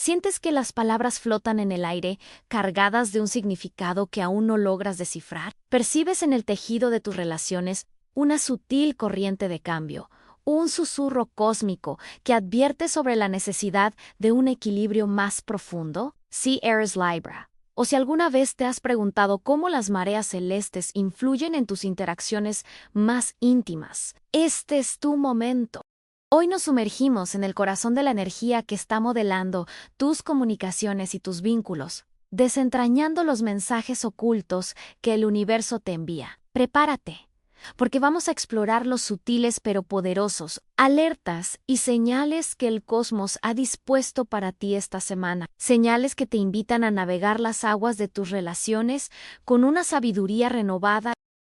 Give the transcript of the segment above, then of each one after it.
¿Sientes que las palabras flotan en el aire, cargadas de un significado que aún no logras descifrar? ¿Percibes en el tejido de tus relaciones una sutil corriente de cambio, un susurro cósmico que advierte sobre la necesidad de un equilibrio más profundo? Sí, eres Libra. O si alguna vez te has preguntado cómo las mareas celestes influyen en tus interacciones más íntimas, este es tu momento. Hoy nos sumergimos en el corazón de la energía que está modelando tus comunicaciones y tus vínculos, desentrañando los mensajes ocultos que el universo te envía. Prepárate, porque vamos a explorar los sutiles pero poderosos, alertas y señales que el cosmos ha dispuesto para ti esta semana. Señales que te invitan a navegar las aguas de tus relaciones con una sabiduría renovada.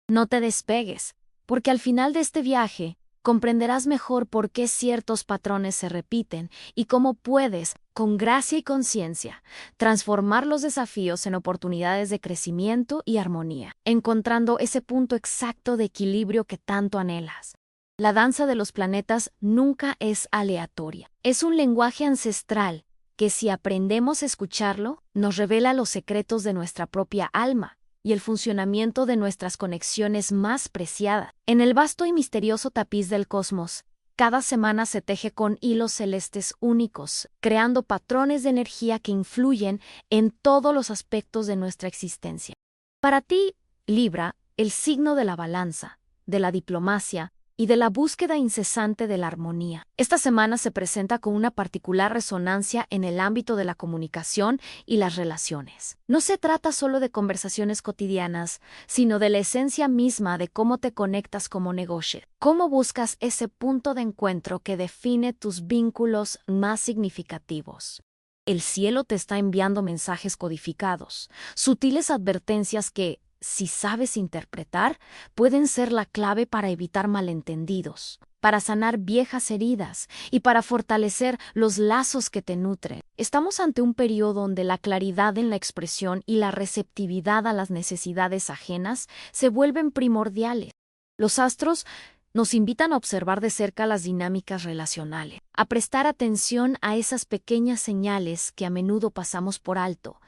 No te despegues, porque al final de este viaje, comprenderás mejor por qué ciertos patrones se repiten y cómo puedes, con gracia y conciencia, transformar los desafíos en oportunidades de crecimiento y armonía, encontrando ese punto exacto de equilibrio que tanto anhelas. La danza de los planetas nunca es aleatoria. Es un lenguaje ancestral que, si aprendemos a escucharlo, nos revela los secretos de nuestra propia alma y el funcionamiento de nuestras conexiones más preciadas. En el vasto y misterioso tapiz del cosmos, cada semana se teje con hilos celestes únicos, creando patrones de energía que influyen en todos los aspectos de nuestra existencia. Para ti, Libra, el signo de la balanza, de la diplomacia y de la búsqueda incesante de la armonía. Esta semana se presenta con una particular resonancia en el ámbito de la comunicación y las relaciones. No se trata solo de conversaciones cotidianas, sino de la esencia misma de cómo te conectas como negocio. Cómo buscas ese punto de encuentro que define tus vínculos más significativos. El cielo te está enviando mensajes codificados, sutiles advertencias que, si sabes interpretar, pueden ser la clave para evitar malentendidos, para sanar viejas heridas y para fortalecer los lazos que te nutren. Estamos ante un periodo donde la claridad en la expresión y la receptividad a las necesidades ajenas se vuelven primordiales. Los astros nos invitan a observar de cerca las dinámicas relacionales, a prestar atención a esas pequeñas señales que a menudo pasamos por alto,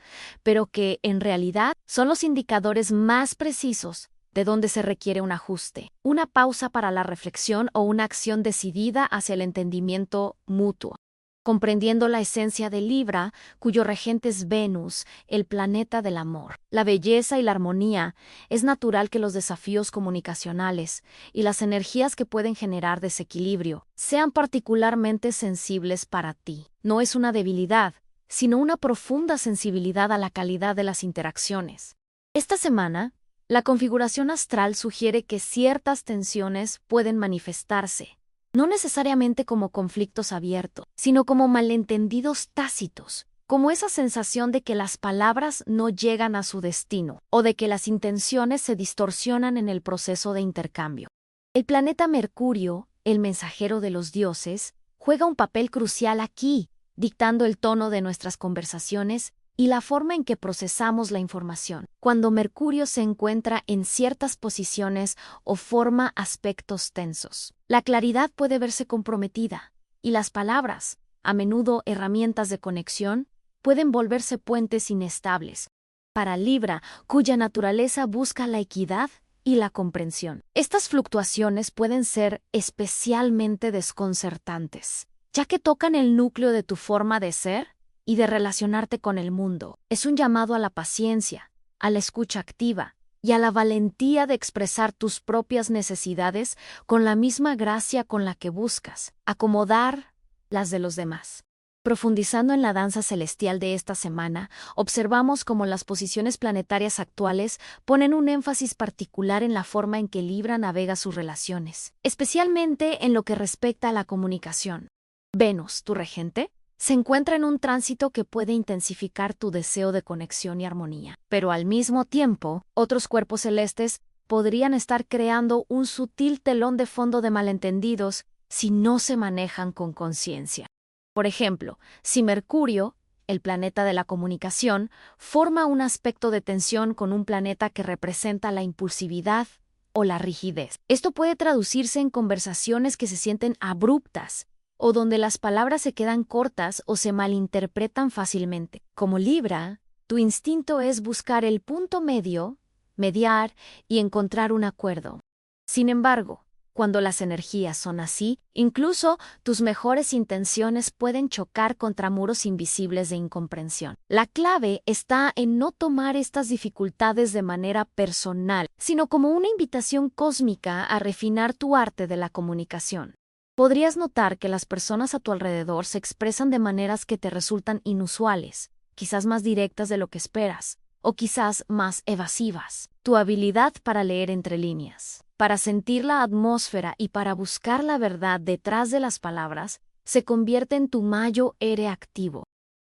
pero que, en realidad, son los indicadores más precisos de donde se requiere un ajuste, una pausa para la reflexión o una acción decidida hacia el entendimiento mutuo. Comprendiendo la esencia de Libra, cuyo regente es Venus, el planeta del amor, la belleza y la armonía, es natural que los desafíos comunicacionales y las energías que pueden generar desequilibrio sean particularmente sensibles para ti. No es una debilidad, sino una profunda sensibilidad a la calidad de las interacciones. Esta semana, la configuración astral sugiere que ciertas tensiones pueden manifestarse, no necesariamente como conflictos abiertos, sino como malentendidos tácitos, como esa sensación de que las palabras no llegan a su destino, o de que las intenciones se distorsionan en el proceso de intercambio. El planeta Mercurio, el mensajero de los dioses, juega un papel crucial aquí, dictando el tono de nuestras conversaciones y la forma en que procesamos la información. Cuando Mercurio se encuentra en ciertas posiciones o forma aspectos tensos, la claridad puede verse comprometida, y las palabras, a menudo herramientas de conexión, pueden volverse puentes inestables. Para Libra, cuya naturaleza busca la equidad y la comprensión, estas fluctuaciones pueden ser especialmente desconcertantes, ya que tocan el núcleo de tu forma de ser y de relacionarte con el mundo. Es un llamado a la paciencia, a la escucha activa y a la valentía de expresar tus propias necesidades con la misma gracia con la que buscas acomodar las de los demás. Profundizando en la danza celestial de esta semana, observamos cómo las posiciones planetarias actuales ponen un énfasis particular en la forma en que Libra navega sus relaciones, especialmente en lo que respecta a la comunicación. Venus, tu regente, se encuentra en un tránsito que puede intensificar tu deseo de conexión y armonía, pero al mismo tiempo, otros cuerpos celestes podrían estar creando un sutil telón de fondo de malentendidos si no se manejan con conciencia. Por ejemplo, si Mercurio, el planeta de la comunicación, forma un aspecto de tensión con un planeta que representa la impulsividad o la rigidez, esto puede traducirse en conversaciones que se sienten abruptas o donde las palabras se quedan cortas o se malinterpretan fácilmente. Como Libra, tu instinto es buscar el punto medio, mediar y encontrar un acuerdo. Sin embargo, cuando las energías son así, incluso tus mejores intenciones pueden chocar contra muros invisibles de incomprensión. La clave está en no tomar estas dificultades de manera personal, sino como una invitación cósmica a refinar tu arte de la comunicación. Podrías notar que las personas a tu alrededor se expresan de maneras que te resultan inusuales, quizás más directas de lo que esperas, o quizás más evasivas. Tu habilidad para leer entre líneas, para sentir la atmósfera y para buscar la verdad detrás de las palabras, se convierte en tu mayo ere activo.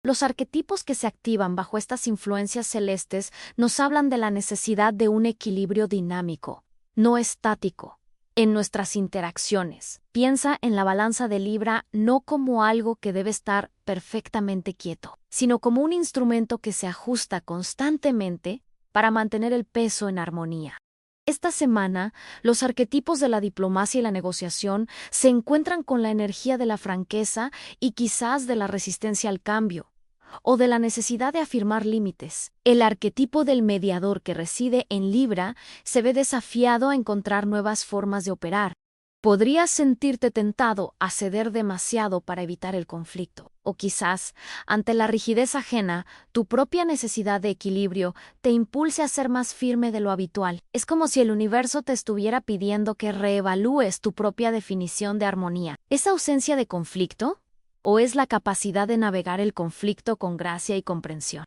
Los arquetipos que se activan bajo estas influencias celestes nos hablan de la necesidad de un equilibrio dinámico, no estático, en nuestras interacciones. Piensa en la balanza de Libra no como algo que debe estar perfectamente quieto, sino como un instrumento que se ajusta constantemente para mantener el peso en armonía. Esta semana, los arquetipos de la diplomacia y la negociación se encuentran con la energía de la franqueza y quizás de la resistencia al cambio, o de la necesidad de afirmar límites. El arquetipo del mediador que reside en Libra se ve desafiado a encontrar nuevas formas de operar. Podrías sentirte tentado a ceder demasiado para evitar el conflicto, o quizás, ante la rigidez ajena, tu propia necesidad de equilibrio te impulse a ser más firme de lo habitual. Es como si el universo te estuviera pidiendo que reevalúes tu propia definición de armonía. ¿Es ausencia de conflicto? ¿O es la capacidad de navegar el conflicto con gracia y comprensión?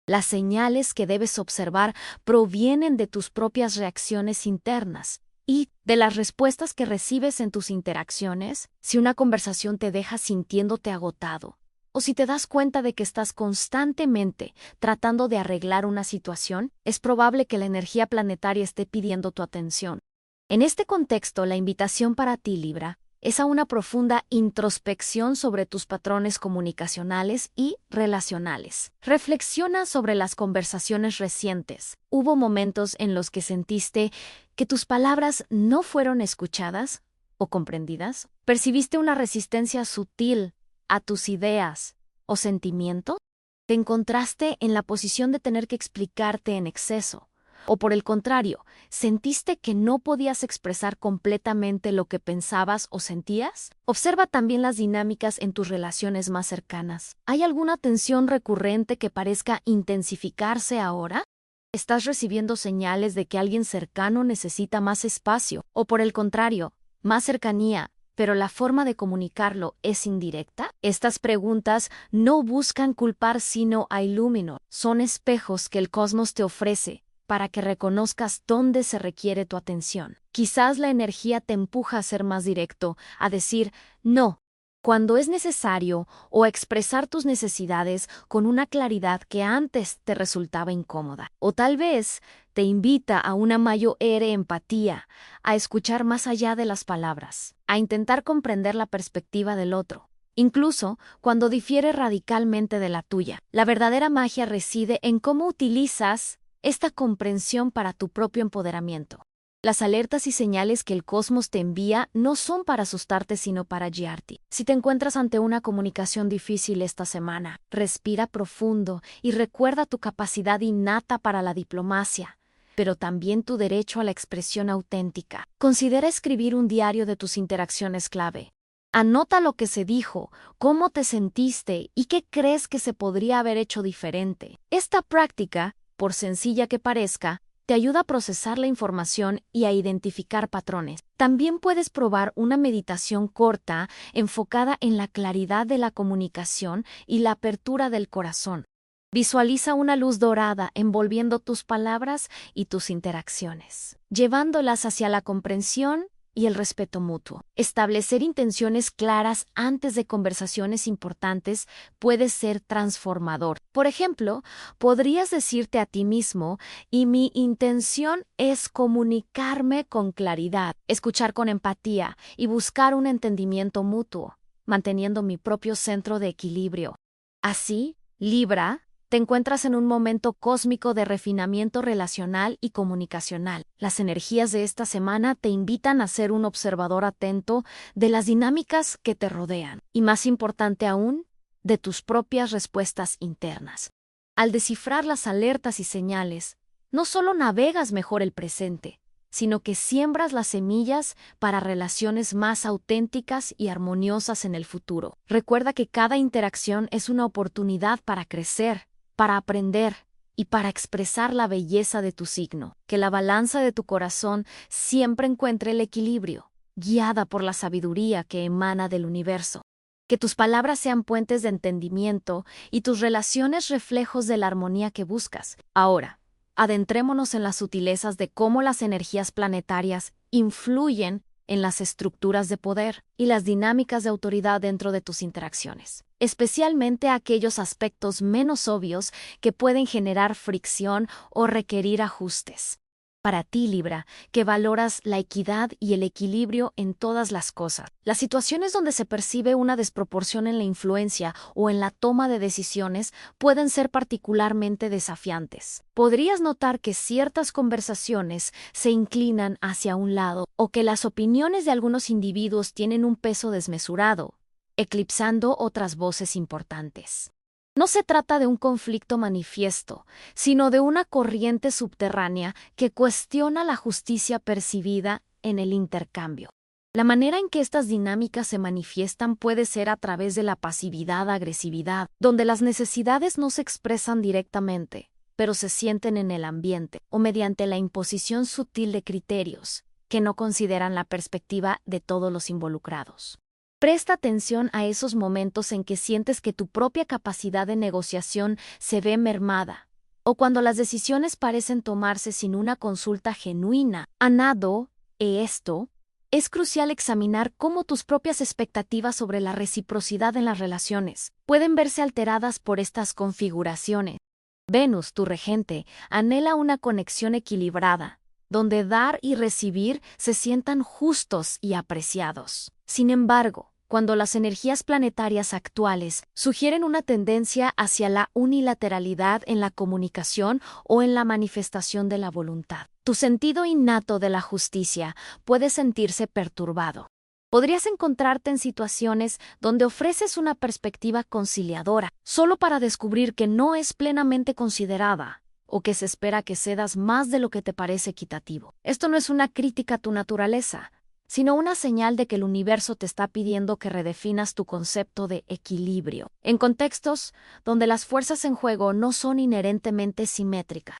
Las señales que debes observar provienen de tus propias reacciones internas y de las respuestas que recibes en tus interacciones. Si una conversación te deja sintiéndote agotado, o si te das cuenta de que estás constantemente tratando de arreglar una situación, es probable que la energía planetaria esté pidiendo tu atención. En este contexto, la invitación para ti, Libra, es a una profunda introspección sobre tus patrones comunicacionales y relacionales. Reflexiona sobre las conversaciones recientes. ¿Hubo momentos en los que sentiste que tus palabras no fueron escuchadas o comprendidas? ¿Percibiste una resistencia sutil a tus ideas o sentimientos? ¿Te encontraste en la posición de tener que explicarte en exceso? ¿O por el contrario, sentiste que no podías expresar completamente lo que pensabas o sentías? Observa también las dinámicas en tus relaciones más cercanas. ¿Hay alguna tensión recurrente que parezca intensificarse ahora? ¿Estás recibiendo señales de que alguien cercano necesita más espacio? ¿O por el contrario, más cercanía, pero la forma de comunicarlo es indirecta? Estas preguntas no buscan culpar sino a iluminar. Son espejos que el cosmos te ofrece para que reconozcas dónde se requiere tu atención. Quizás la energía te empuja a ser más directo, a decir no cuando es necesario o a expresar tus necesidades con una claridad que antes te resultaba incómoda. O tal vez te invita a una mayor empatía, a escuchar más allá de las palabras, a intentar comprender la perspectiva del otro, incluso cuando difiere radicalmente de la tuya. La verdadera magia reside en cómo utilizas esta comprensión para tu propio empoderamiento. Las alertas y señales que el cosmos te envía no son para asustarte, sino para guiarte. Si te encuentras ante una comunicación difícil esta semana, respira profundo y recuerda tu capacidad innata para la diplomacia, pero también tu derecho a la expresión auténtica. Considera escribir un diario de tus interacciones clave. Anota lo que se dijo, cómo te sentiste y qué crees que se podría haber hecho diferente. Esta práctica, por sencilla que parezca, te ayuda a procesar la información y a identificar patrones. También puedes probar una meditación corta enfocada en la claridad de la comunicación y la apertura del corazón. Visualiza una luz dorada envolviendo tus palabras y tus interacciones, llevándolas hacia la comprensión y el respeto mutuo. Establecer intenciones claras antes de conversaciones importantes puede ser transformador. Por ejemplo, podrías decirte a ti mismo, y mi intención es comunicarme con claridad, escuchar con empatía y buscar un entendimiento mutuo, manteniendo mi propio centro de equilibrio. Así, Libra, Te encuentras en un momento cósmico de refinamiento relacional y comunicacional. Las energías de esta semana te invitan a ser un observador atento de las dinámicas que te rodean y, más importante aún, de tus propias respuestas internas. Al descifrar las alertas y señales, no solo navegas mejor el presente, sino que siembras las semillas para relaciones más auténticas y armoniosas en el futuro. Recuerda que cada interacción es una oportunidad para crecer, para aprender y para expresar la belleza de tu signo. Que la balanza de tu corazón siempre encuentre el equilibrio, guiada por la sabiduría que emana del universo. Que tus palabras sean puentes de entendimiento y tus relaciones reflejos de la armonía que buscas. Ahora, adentrémonos en las sutilezas de cómo las energías planetarias influyen en las estructuras de poder y las dinámicas de autoridad dentro de tus interacciones, especialmente aquellos aspectos menos obvios que pueden generar fricción o requerir ajustes. Para ti, Libra, que valoras la equidad y el equilibrio en todas las cosas, las situaciones donde se percibe una desproporción en la influencia o en la toma de decisiones pueden ser particularmente desafiantes. Podrías notar que ciertas conversaciones se inclinan hacia un lado o que las opiniones de algunos individuos tienen un peso desmesurado, eclipsando otras voces importantes. No se trata de un conflicto manifiesto, sino de una corriente subterránea que cuestiona la justicia percibida en el intercambio. La manera en que estas dinámicas se manifiestan puede ser a través de la pasividad-agresividad, donde las necesidades no se expresan directamente, pero se sienten en el ambiente, o mediante la imposición sutil de criterios que no consideran la perspectiva de todos los involucrados. Presta atención a esos momentos en que sientes que tu propia capacidad de negociación se ve mermada, o cuando las decisiones parecen tomarse sin una consulta genuina. Esto es crucial examinar cómo tus propias expectativas sobre la reciprocidad en las relaciones pueden verse alteradas por estas configuraciones. Venus, tu regente, anhela una conexión equilibrada, donde dar y recibir se sientan justos y apreciados. Sin embargo, cuando las energías planetarias actuales sugieren una tendencia hacia la unilateralidad en la comunicación o en la manifestación de la voluntad, tu sentido innato de la justicia puede sentirse perturbado. Podrías encontrarte en situaciones donde ofreces una perspectiva conciliadora, solo para descubrir que no es plenamente considerada, o que se espera que cedas más de lo que te parece equitativo. Esto no es una crítica a tu naturaleza, sino una señal de que el universo te está pidiendo que redefinas tu concepto de equilibrio, en contextos donde las fuerzas en juego no son inherentemente simétricas.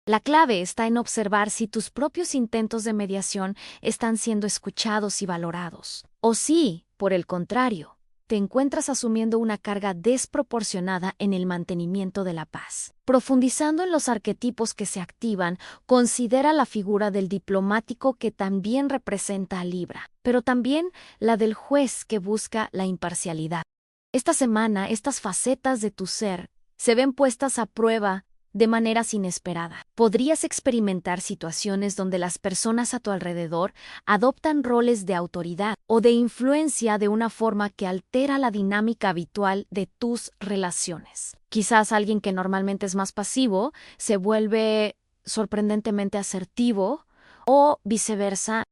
La clave está en observar si tus propios intentos de mediación están siendo escuchados y valorados, o si, por el contrario, te encuentras asumiendo una carga desproporcionada en el mantenimiento de la paz. Profundizando en los arquetipos que se activan, considera la figura del diplomático que también representa a Libra, pero también la del juez que busca la imparcialidad. Esta semana, estas facetas de tu ser se ven puestas a prueba de maneras inesperadas. Podrías experimentar situaciones donde las personas a tu alrededor adoptan roles de autoridad o de influencia de una forma que altera la dinámica habitual de tus relaciones. Quizás alguien que normalmente es más pasivo se vuelve sorprendentemente asertivo o viceversa.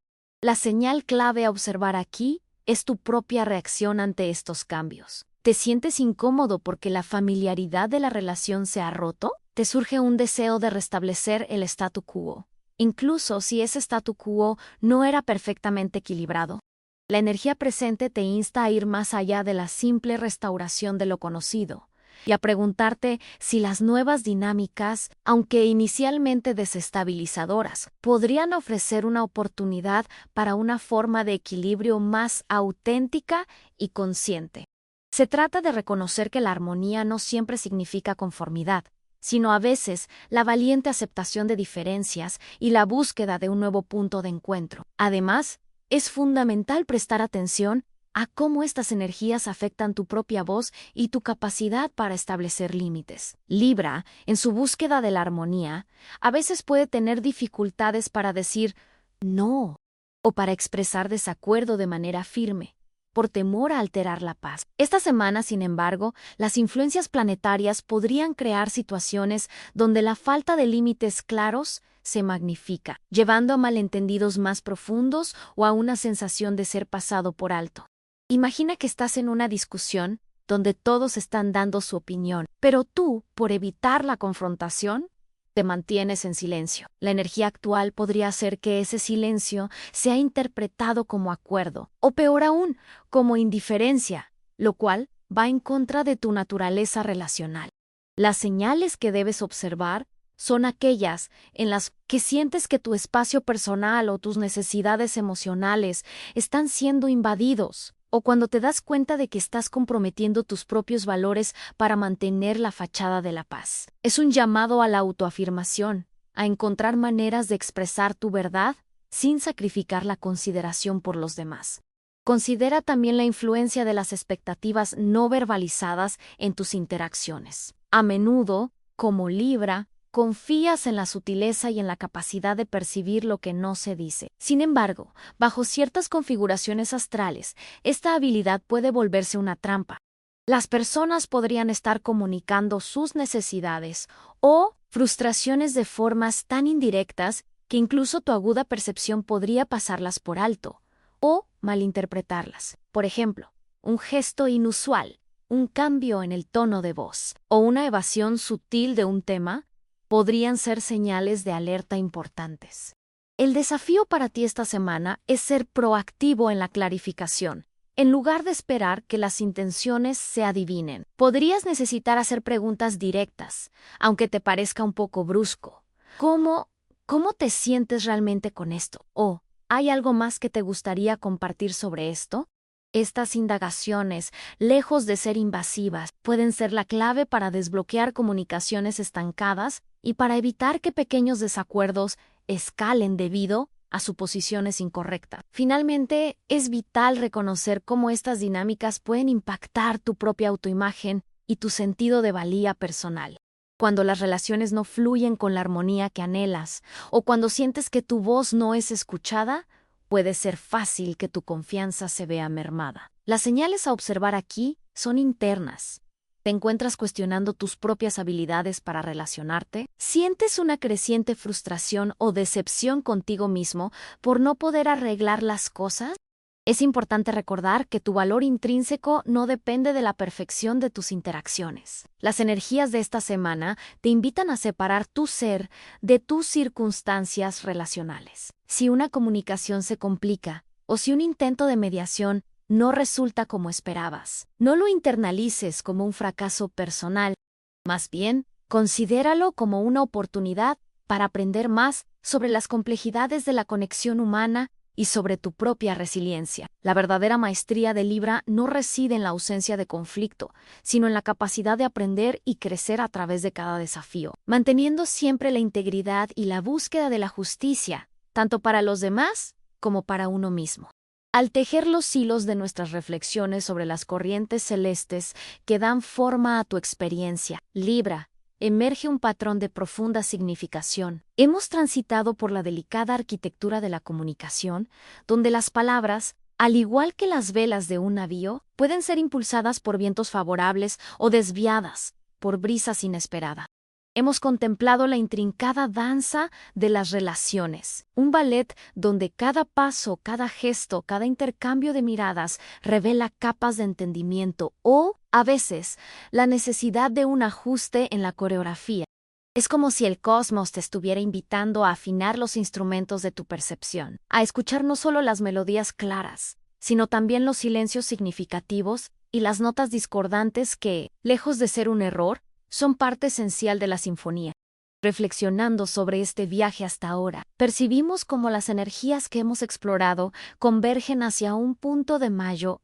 La señal clave a observar aquí es tu propia reacción ante estos cambios. ¿Te sientes incómodo porque la familiaridad de la relación se ha roto? ¿Te surge un deseo de restablecer el statu quo, incluso si ese statu quo no era perfectamente equilibrado? La energía presente te insta a ir más allá de la simple restauración de lo conocido y a preguntarte si las nuevas dinámicas, aunque inicialmente desestabilizadoras, podrían ofrecer una oportunidad para una forma de equilibrio más auténtica y consciente. Se trata de reconocer que la armonía no siempre significa conformidad, sino a veces la valiente aceptación de diferencias y la búsqueda de un nuevo punto de encuentro. Además, es fundamental prestar atención a cómo estas energías afectan tu propia voz y tu capacidad para establecer límites. Libra, en su búsqueda de la armonía, a veces puede tener dificultades para decir no o para expresar desacuerdo de manera firme. por temor a alterar la paz. Esta semana, sin embargo, las influencias planetarias podrían crear situaciones donde la falta de límites claros se magnifica, llevando a malentendidos más profundos o a una sensación de ser pasado por alto. Imagina que estás en una discusión donde todos están dando su opinión, pero tú, por evitar la confrontación, te mantienes en silencio. La energía actual podría hacer que ese silencio sea interpretado como acuerdo, o peor aún, como indiferencia, lo cual va en contra de tu naturaleza relacional. Las señales que debes observar son aquellas en las que sientes que tu espacio personal o tus necesidades emocionales están siendo invadidos, o cuando te das cuenta de que estás comprometiendo tus propios valores para mantener la fachada de la paz. Es un llamado a la autoafirmación, a encontrar maneras de expresar tu verdad sin sacrificar la consideración por los demás. Considera también la influencia de las expectativas no verbalizadas en tus interacciones. A menudo, como Libra, confías en la sutileza y en la capacidad de percibir lo que no se dice. Sin embargo, bajo ciertas configuraciones astrales, esta habilidad puede volverse una trampa. Las personas podrían estar comunicando sus necesidades o frustraciones de formas tan indirectas que incluso tu aguda percepción podría pasarlas por alto o malinterpretarlas. Por ejemplo, un gesto inusual, un cambio en el tono de voz o una evasión sutil de un tema podrían ser señales de alerta importantes. El desafío para ti esta semana es ser proactivo en la clarificación. En lugar de esperar que las intenciones se adivinen, podrías necesitar hacer preguntas directas, aunque te parezca un poco brusco. ¿Cómo te sientes realmente con esto? ¿O hay algo más que te gustaría compartir sobre esto? Estas indagaciones, lejos de ser invasivas, pueden ser la clave para desbloquear comunicaciones estancadas y para evitar que pequeños desacuerdos escalen debido a suposiciones incorrectas. Finalmente, es vital reconocer cómo estas dinámicas pueden impactar tu propia autoimagen y tu sentido de valía personal. Cuando las relaciones no fluyen con la armonía que anhelas, o cuando sientes que tu voz no es escuchada, puede ser fácil que tu confianza se vea mermada. Las señales a observar aquí son internas. ¿Te encuentras cuestionando tus propias habilidades para relacionarte? ¿Sientes una creciente frustración o decepción contigo mismo por no poder arreglar las cosas? Es importante recordar que tu valor intrínseco no depende de la perfección de tus interacciones. Las energías de esta semana te invitan a separar tu ser de tus circunstancias relacionales. Si una comunicación se complica o si un intento de mediación no resulta como esperabas, no lo internalices como un fracaso personal. Más bien, considéralo como una oportunidad para aprender más sobre las complejidades de la conexión humana y sobre tu propia resiliencia. La verdadera maestría de Libra no reside en la ausencia de conflicto, sino en la capacidad de aprender y crecer a través de cada desafío, manteniendo siempre la integridad y la búsqueda de la justicia, tanto para los demás como para uno mismo. Al tejer los hilos de nuestras reflexiones sobre las corrientes celestes que dan forma a tu experiencia, Libra, emerge un patrón de profunda significación. Hemos transitado por la delicada arquitectura de la comunicación, donde las palabras, al igual que las velas de un navío, pueden ser impulsadas por vientos favorables o desviadas por brisas inesperadas. Hemos contemplado la intrincada danza de las relaciones, un ballet donde cada paso, cada gesto, cada intercambio de miradas revela capas de entendimiento o, a veces, la necesidad de un ajuste en la coreografía. Es como si el cosmos te estuviera invitando a afinar los instrumentos de tu percepción, a escuchar no solo las melodías claras, sino también los silencios significativos y las notas discordantes que, lejos de ser un error, son parte esencial de la sinfonía. Reflexionando sobre este viaje hasta ahora, percibimos cómo las energías que hemos explorado convergen hacia un punto de mayor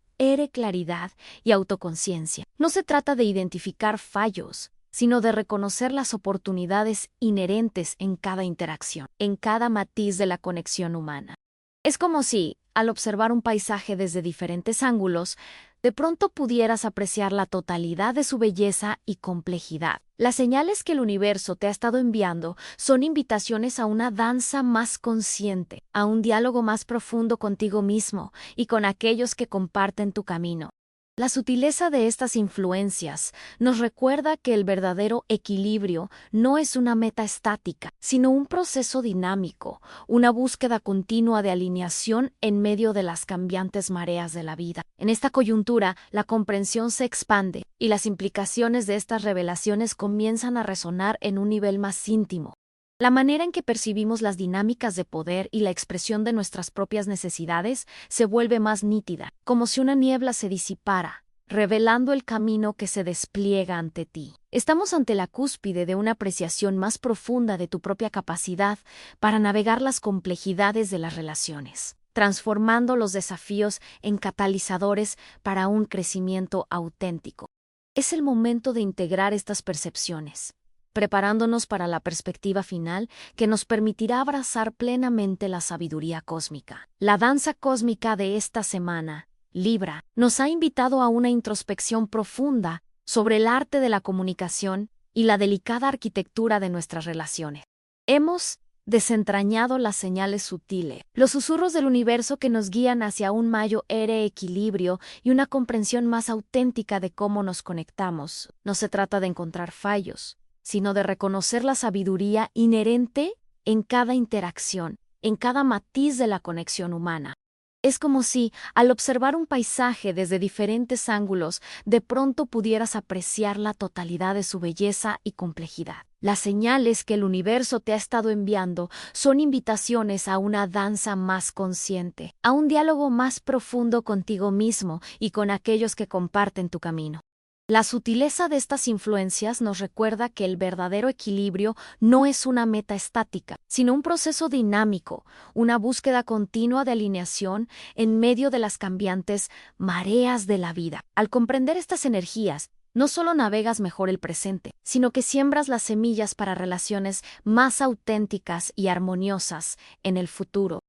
claridad y autoconciencia. No se trata de identificar fallos, sino de reconocer las oportunidades inherentes en cada interacción, en cada matiz de la conexión humana. Es como si, al observar un paisaje desde diferentes ángulos, de pronto pudieras apreciar la totalidad de su belleza y complejidad. Las señales que el universo te ha estado enviando son invitaciones a una danza más consciente, a un diálogo más profundo contigo mismo y con aquellos que comparten tu camino. La sutileza de estas influencias nos recuerda que el verdadero equilibrio no es una meta estática, sino un proceso dinámico, una búsqueda continua de alineación en medio de las cambiantes mareas de la vida. En esta coyuntura, la comprensión se expande y las implicaciones de estas revelaciones comienzan a resonar en un nivel más íntimo. La manera en que percibimos las dinámicas de poder y la expresión de nuestras propias necesidades se vuelve más nítida, como si una niebla se disipara, revelando el camino que se despliega ante ti. Estamos ante la cúspide de una apreciación más profunda de tu propia capacidad para navegar las complejidades de las relaciones, transformando los desafíos en catalizadores para un crecimiento auténtico. Es el momento de integrar estas percepciones, preparándonos para la perspectiva final que nos permitirá abrazar plenamente la sabiduría cósmica. La danza cósmica de esta semana, Libra, nos ha invitado a una introspección profunda sobre el arte de la comunicación y la delicada arquitectura de nuestras relaciones. Hemos desentrañado las señales sutiles, los susurros del universo que nos guían hacia un mayor equilibrio y una comprensión más auténtica de cómo nos conectamos. No se trata de encontrar fallos, sino de reconocer la sabiduría inherente en cada interacción, en cada matiz de la conexión humana. Es como si, al observar un paisaje desde diferentes ángulos, de pronto pudieras apreciar la totalidad de su belleza y complejidad. Las señales que el universo te ha estado enviando son invitaciones a una danza más consciente, a un diálogo más profundo contigo mismo y con aquellos que comparten tu camino. La sutileza de estas influencias nos recuerda que el verdadero equilibrio no es una meta estática, sino un proceso dinámico, una búsqueda continua de alineación en medio de las cambiantes mareas de la vida. Al comprender estas energías, no solo navegas mejor el presente, sino que siembras las semillas para relaciones más auténticas y armoniosas en el futuro.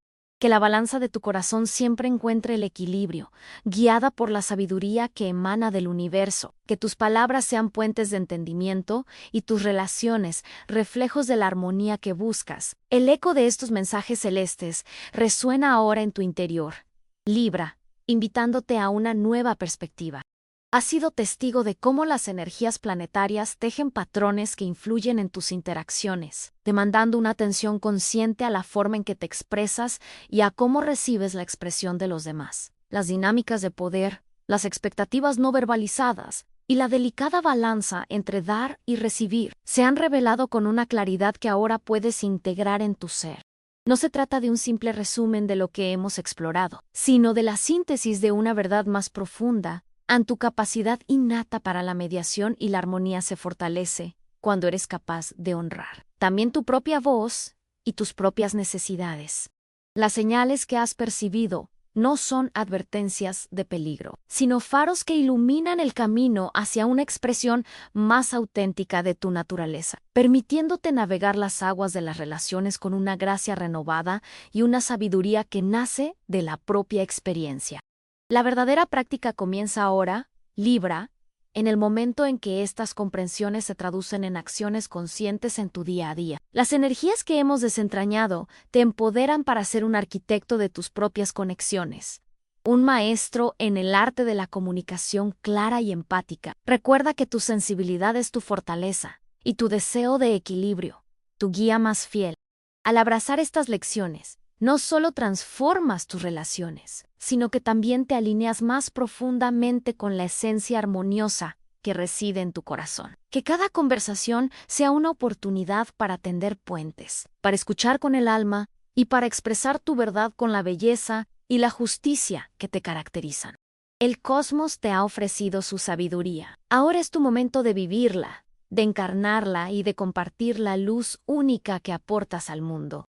Que la balanza de tu corazón siempre encuentre el equilibrio, guiada por la sabiduría que emana del universo. Que tus palabras sean puentes de entendimiento y tus relaciones reflejos de la armonía que buscas. El eco de estos mensajes celestes resuena ahora en tu interior, Libra, invitándote a una nueva perspectiva. Has sido testigo de cómo las energías planetarias tejen patrones que influyen en tus interacciones, demandando una atención consciente a la forma en que te expresas y a cómo recibes la expresión de los demás. Las dinámicas de poder, las expectativas no verbalizadas y la delicada balanza entre dar y recibir se han revelado con una claridad que ahora puedes integrar en tu ser. No se trata de un simple resumen de lo que hemos explorado, sino de la síntesis de una verdad más profunda. Tu capacidad innata para la mediación y la armonía se fortalece cuando eres capaz de honrar también tu propia voz y tus propias necesidades. Las señales que has percibido no son advertencias de peligro, sino faros que iluminan el camino hacia una expresión más auténtica de tu naturaleza, permitiéndote navegar las aguas de las relaciones con una gracia renovada y una sabiduría que nace de la propia experiencia. La verdadera práctica comienza ahora, Libra, en el momento en que estas comprensiones se traducen en acciones conscientes en tu día a día. Las energías que hemos desentrañado te empoderan para ser un arquitecto de tus propias conexiones, un maestro en el arte de la comunicación clara y empática. Recuerda que tu sensibilidad es tu fortaleza y tu deseo de equilibrio, tu guía más fiel. Al abrazar estas lecciones, no solo transformas tus relaciones, sino que también te alineas más profundamente con la esencia armoniosa que reside en tu corazón. Que cada conversación sea una oportunidad para tender puentes, para escuchar con el alma y para expresar tu verdad con la belleza y la justicia que te caracterizan. El cosmos te ha ofrecido su sabiduría. Ahora es tu momento de vivirla, de encarnarla y de compartir la luz única que aportas al mundo.